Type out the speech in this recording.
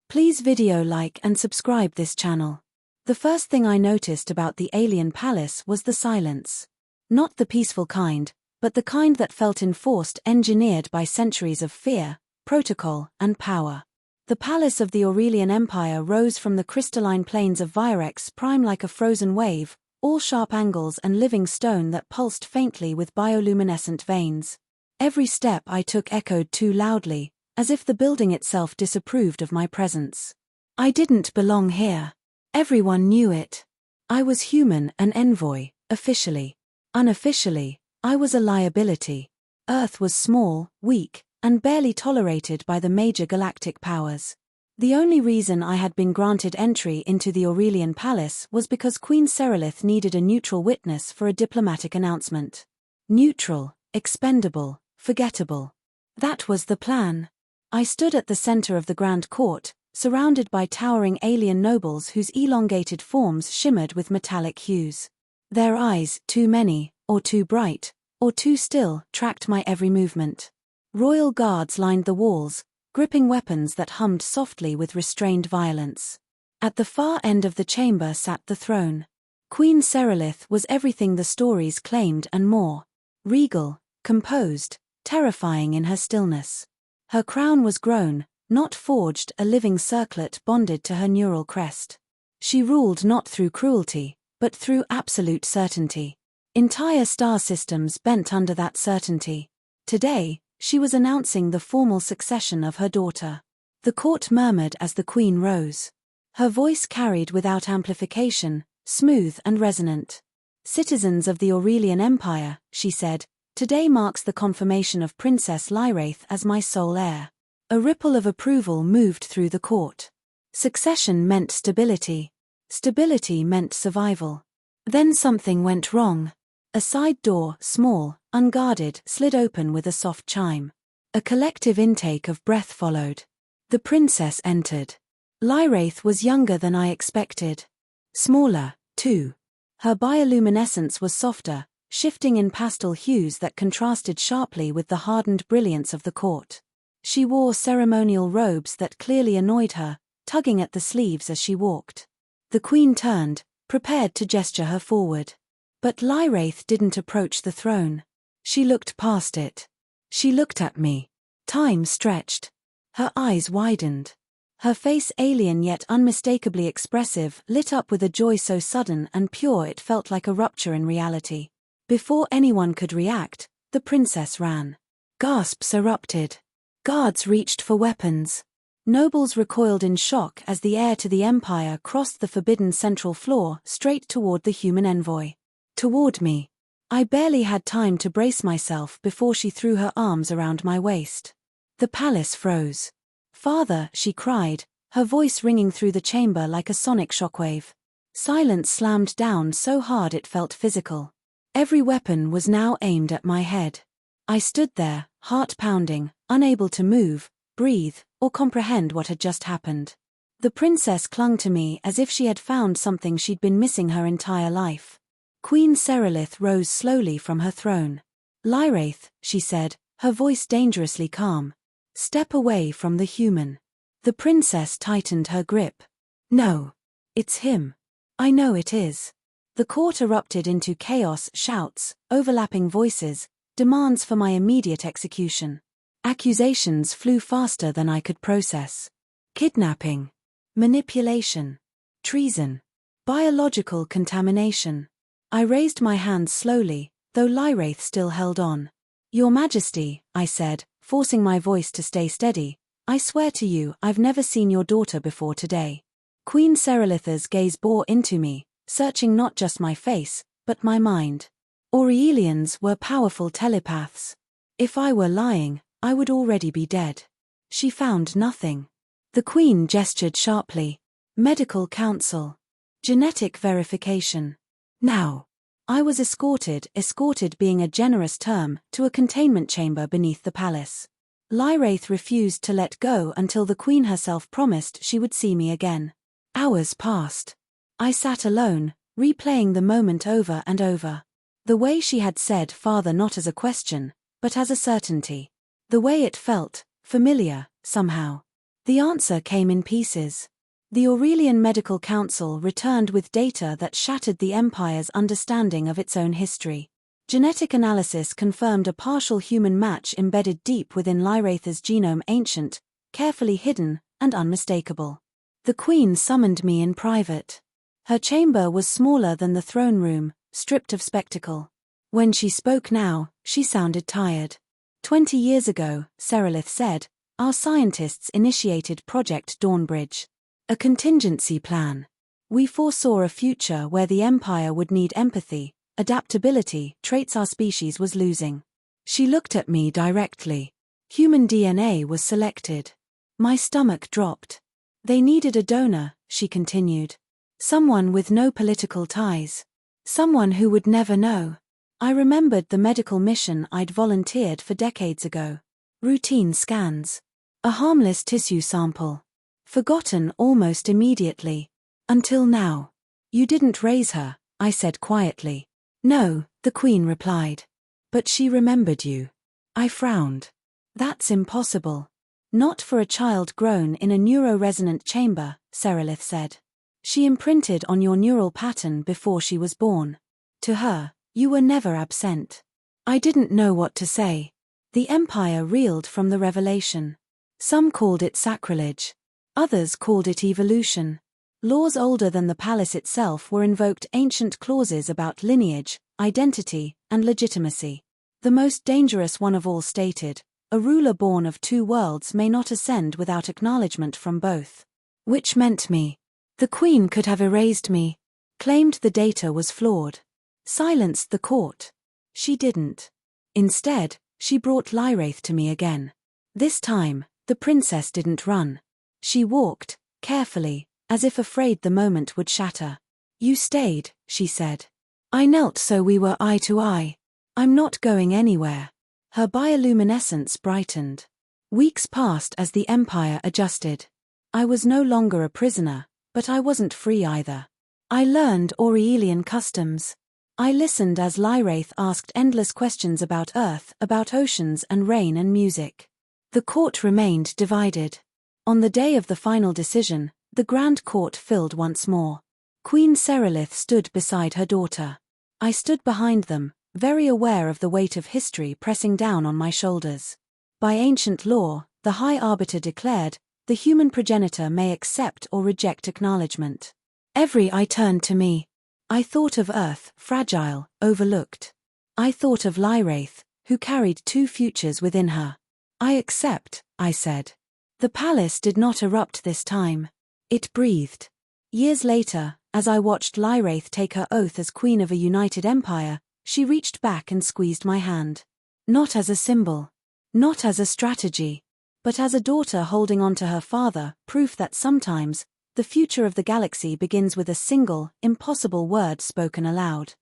Please video like and subscribe this channel. The first thing I noticed about the alien palace was the silence. Not the peaceful kind, but the kind that felt enforced, engineered by centuries of fear, protocol, and power. The palace of the Aurelian Empire rose from the crystalline plains of Virex Prime like a frozen wave, all sharp angles and living stone that pulsed faintly with bioluminescent veins. Every step I took echoed too loudly, as if the building itself disapproved of my presence. I didn't belong here. Everyone knew it. I was human, an envoy, officially. Unofficially, I was a liability. Earth was small, weak, and barely tolerated by the major galactic powers. The only reason I had been granted entry into the Aurelian Palace was because Queen Serelith needed a neutral witness for a diplomatic announcement. Neutral, expendable, forgettable. That was the plan. I stood at the center of the Grand Court, surrounded by towering alien nobles whose elongated forms shimmered with metallic hues. Their eyes, too many, or too bright, or too still, tracked my every movement. Royal guards lined the walls, gripping weapons that hummed softly with restrained violence. At the far end of the chamber sat the throne. Queen Serelith was everything the stories claimed and more. Regal, composed, terrifying in her stillness. Her crown was grown, not forged, a living circlet bonded to her neural crest. She ruled not through cruelty, but through absolute certainty. Entire star systems bent under that certainty. Today, she was announcing the formal succession of her daughter. The court murmured as the queen rose. Her voice carried without amplification, smooth and resonant. "Citizens of the Aurelian Empire," she said, "today marks the confirmation of Princess Lyraith as my sole heir." A ripple of approval moved through the court. Succession meant stability. Stability meant survival. Then something went wrong. A side door, small, unguarded, slid open with a soft chime. A collective intake of breath followed. The princess entered. Lyraith was younger than I expected. Smaller, too. Her bioluminescence was softer, shifting in pastel hues that contrasted sharply with the hardened brilliance of the court. She wore ceremonial robes that clearly annoyed her, tugging at the sleeves as she walked. The queen turned, prepared to gesture her forward. But Lyraith didn't approach the throne. She looked past it. She looked at me. Time stretched. Her eyes widened. Her face, alien yet unmistakably expressive, lit up with a joy so sudden and pure it felt like a rupture in reality. Before anyone could react, the princess ran. Gasps erupted. Guards reached for weapons. Nobles recoiled in shock as the heir to the empire crossed the forbidden central floor straight toward the human envoy. Toward me. I barely had time to brace myself before she threw her arms around my waist. The palace froze. "Father," she cried, her voice ringing through the chamber like a sonic shockwave. Silence slammed down so hard it felt physical. Every weapon was now aimed at my head. I stood there, heart pounding, unable to move, breathe, or comprehend what had just happened. The princess clung to me as if she had found something she'd been missing her entire life. Queen Serelith rose slowly from her throne. "Lyraith," she said, her voice dangerously calm. "Step away from the human." The princess tightened her grip. "No. It's him. I know it is." The court erupted into chaos, shouts, overlapping voices, demands for my immediate execution. Accusations flew faster than I could process. Kidnapping. Manipulation. Treason. Biological contamination. I raised my hands slowly, though Lyraith still held on. "Your Majesty," I said, forcing my voice to stay steady, "I swear to you I've never seen your daughter before today." Queen Serelith's gaze bore into me, searching not just my face, but my mind. Aurelians were powerful telepaths. If I were lying, I would already be dead. She found nothing. The queen gestured sharply. "Medical counsel. Genetic verification." Now. I was escorted being a generous term, to a containment chamber beneath the palace. Lyraith refused to let go until the queen herself promised she would see me again. Hours passed. I sat alone, replaying the moment over and over. The way she had said "father" not as a question, but as a certainty. The way it felt, familiar, somehow. The answer came in pieces. The Aurelian Medical Council returned with data that shattered the empire's understanding of its own history. Genetic analysis confirmed a partial human match embedded deep within Lyrathe's genome, ancient, carefully hidden, and unmistakable. The Queen summoned me in private. Her chamber was smaller than the throne room, stripped of spectacle. When she spoke now, she sounded tired. 20 years ago, Serelith said, our scientists initiated Project Dawnbridge. A contingency plan. We foresaw a future where the Empire would need empathy, adaptability, traits our species was losing. She looked at me directly. Human DNA was selected. My stomach dropped. They needed a donor, she continued. Someone with no political ties. Someone who would never know. I remembered the medical mission I'd volunteered for decades ago. Routine scans. A harmless tissue sample. Forgotten almost immediately. Until now. You didn't raise her, I said quietly. No, the Queen replied. But she remembered you. I frowned. That's impossible. Not for a child grown in a neuroresonant chamber, Serelith said. She imprinted on your neural pattern before she was born. To her, you were never absent. I didn't know what to say. The Empire reeled from the revelation. Some called it sacrilege. Others called it evolution. Laws older than the palace itself were invoked, ancient clauses about lineage, identity, and legitimacy. The most dangerous one of all stated, a ruler born of two worlds may not ascend without acknowledgement from both. Which meant me. The Queen could have erased me. Claimed the data was flawed. Silenced the court. She didn't. Instead, she brought Lyrath to me again. This time, the princess didn't run. She walked, carefully, as if afraid the moment would shatter. You stayed, she said. I knelt so we were eye to eye. I'm not going anywhere. Her bioluminescence brightened. Weeks passed as the Empire adjusted. I was no longer a prisoner, but I wasn't free either. I learned Aurelian customs. I listened as Lyrath asked endless questions about Earth, about oceans and rain and music. The court remained divided. On the day of the final decision, the Grand Court filled once more. Queen Serelith stood beside her daughter. I stood behind them, very aware of the weight of history pressing down on my shoulders. By ancient law, the High Arbiter declared, the human progenitor may accept or reject acknowledgement. Every eye turned to me. I thought of Earth, fragile, overlooked. I thought of Lyrath, who carried two futures within her. I accept, I said. The palace did not erupt this time. It breathed. Years later, as I watched Lyrath take her oath as Queen of a united empire, she reached back and squeezed my hand. Not as a symbol. Not as a strategy. But as a daughter holding on to her father, proof that sometimes, the future of the galaxy begins with a single, impossible word spoken aloud.